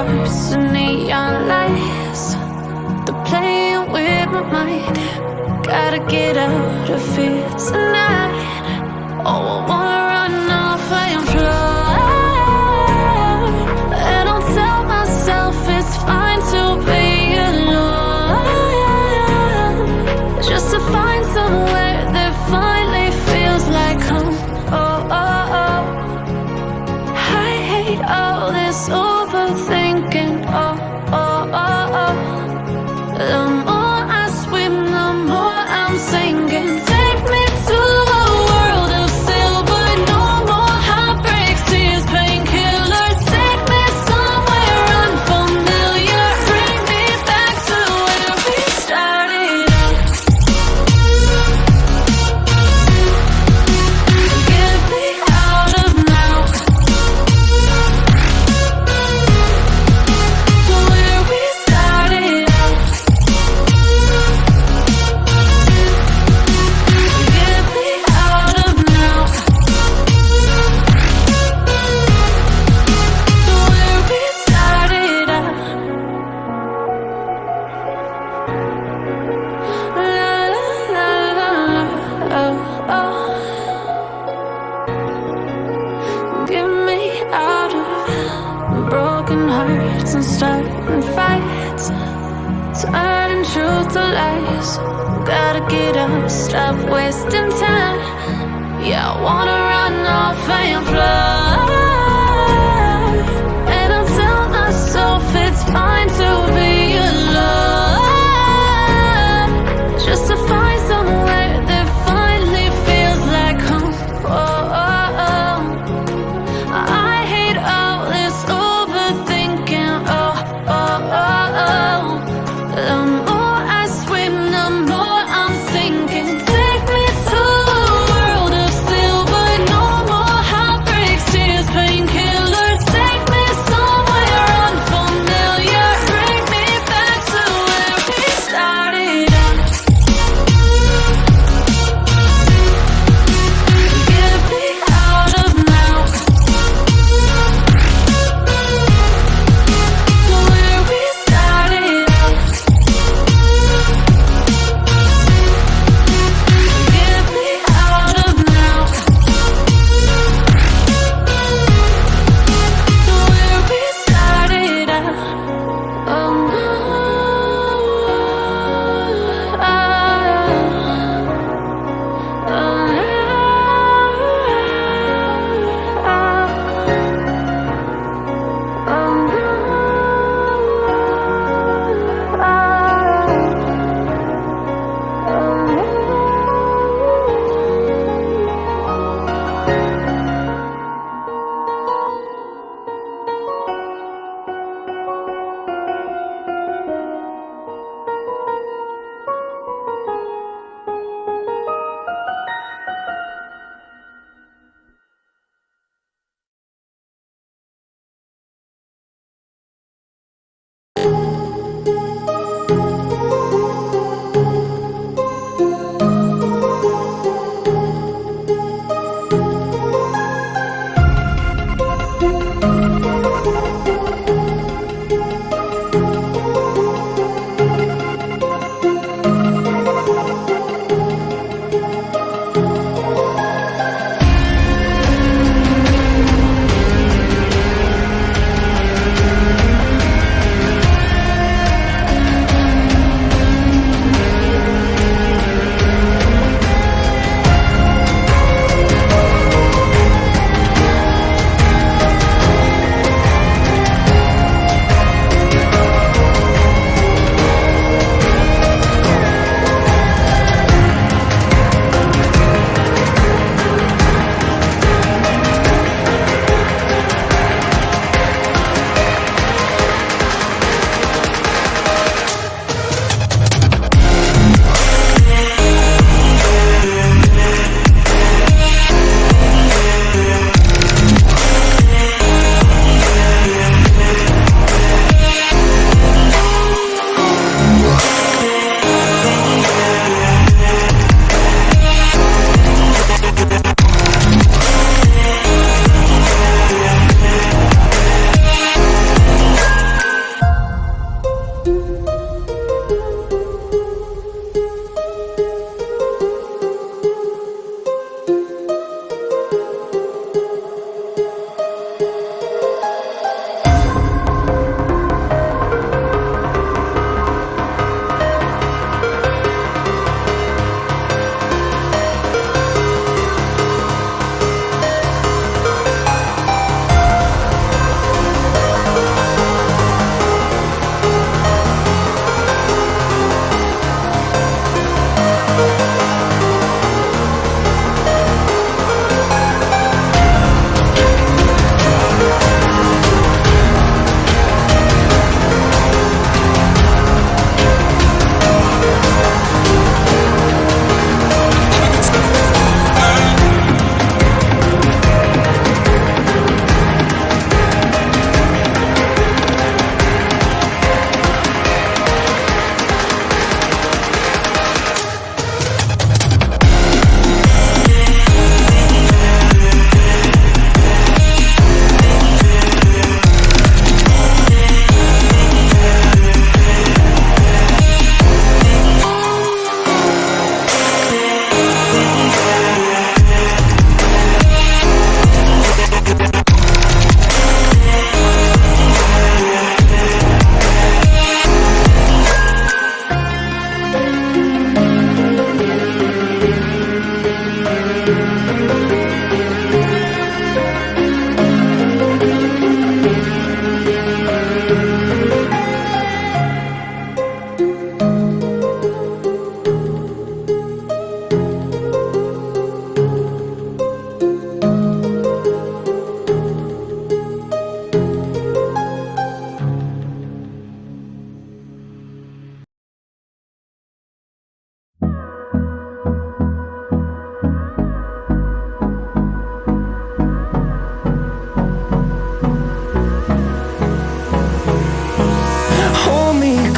hearts and neon lights. They're playing with my mind. Gotta get out of here tonight. Oh, I wanna run off and fly. And I'll tell myself it's fine to be alone, just to find somewhere that finally feels like home. Oh, oh, oh. I hate all this overthinking. Oh, oh, oh, oh. The more I swim, the more I'm sinking. Take me to a world of silver. No more heartbreaks, tears, painkillers. Take me somewhere unfamiliar. Bring me back to where we started out. Get me out of now, to where we started out. Get me out of now, to where we started out. La la la la, oh oh. Get me out of broken hearts and starting fights, turning truth to lies. Gotta get up, stop wasting time. Yeah, I wanna run off and fly. And I'll tell myself it's fine to be alone, just to find somewhere that finally feels like home. Oh, oh, oh. I hate all this overthinking. Oh, oh, oh, oh. The more I swim, the more I'm sinking. Take me to a world of silver. No more heartbreaks,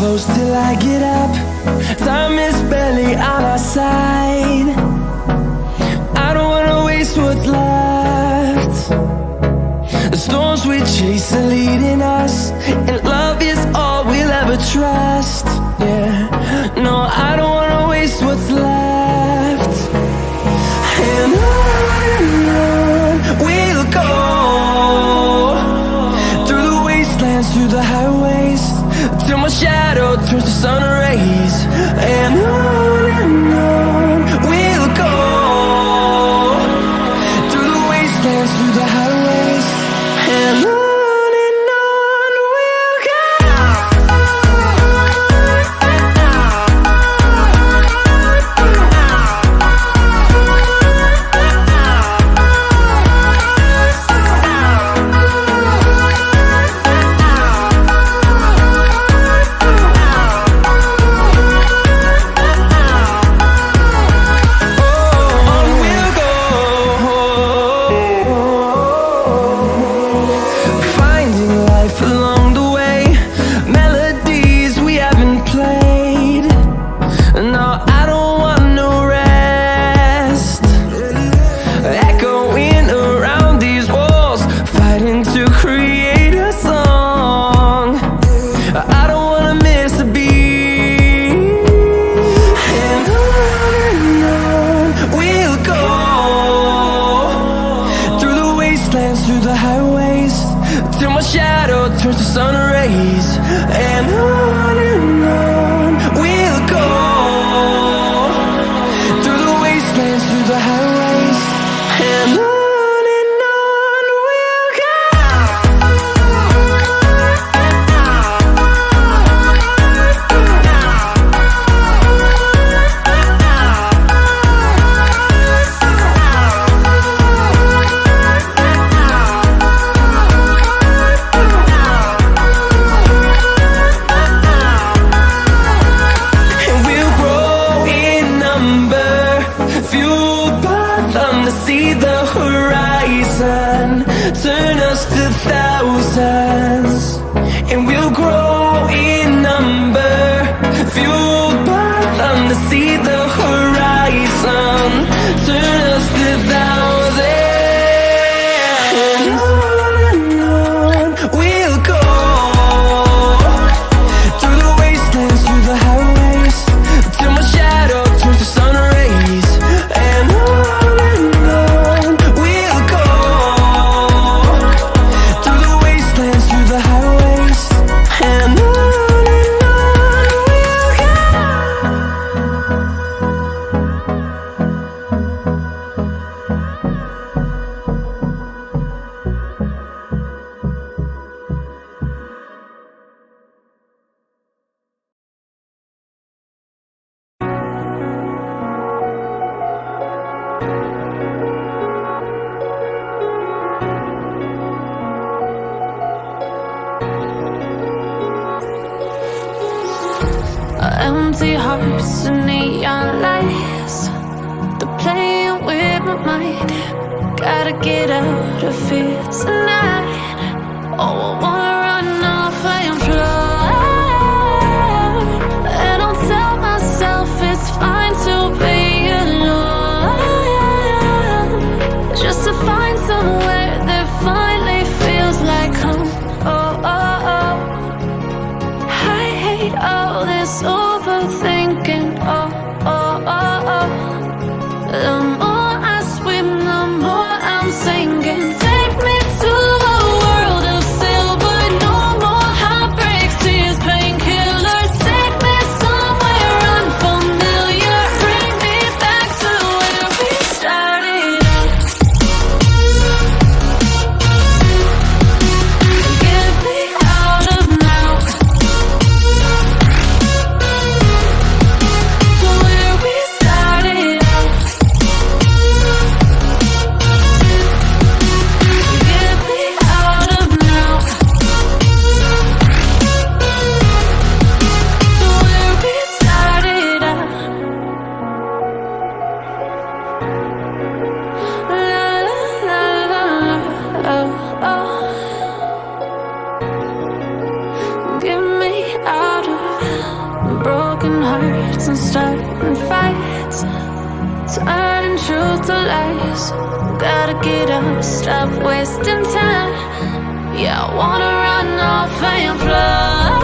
close till I get up. Time is barely on our side. I don't wanna waste what's left. The storms we chase are leading us, and love is all we'll ever trust. Yeah, no, I don't wanna waste what's left. And on we'll go, through the wastelands, through the highways, till my shadow turns to sun rays. And on we'll go, through the wastelands, through the highways, and on. Through the highways, till my shadow turns to sun rays. And on we'll go, through the wastelands, through the highways, and on. See the horizon, turn us to thousands, and we'll grow in number, fueled by them to see the horizon, turn us to thousands. And on we'll go, through the wastelands, through the highways, till my shadow turns to sun rays. And empty hearts and neon lights, they're playing with my mind. Gotta get out of here tonight. Oh, I wanna run off and fly, and I'll tell myself it's fine to be alone, just to find somewhere that finally feels like home. Oh, oh, oh, I hate all this overthinking. Oh, oh, oh, oh. The more I swim, the more I'm sinking. Take me to a world of silver, no more heartbreak. fights and starting fights, turning truth to lies. Gotta get up, stop wasting time. Yeah, I wanna run off and fly.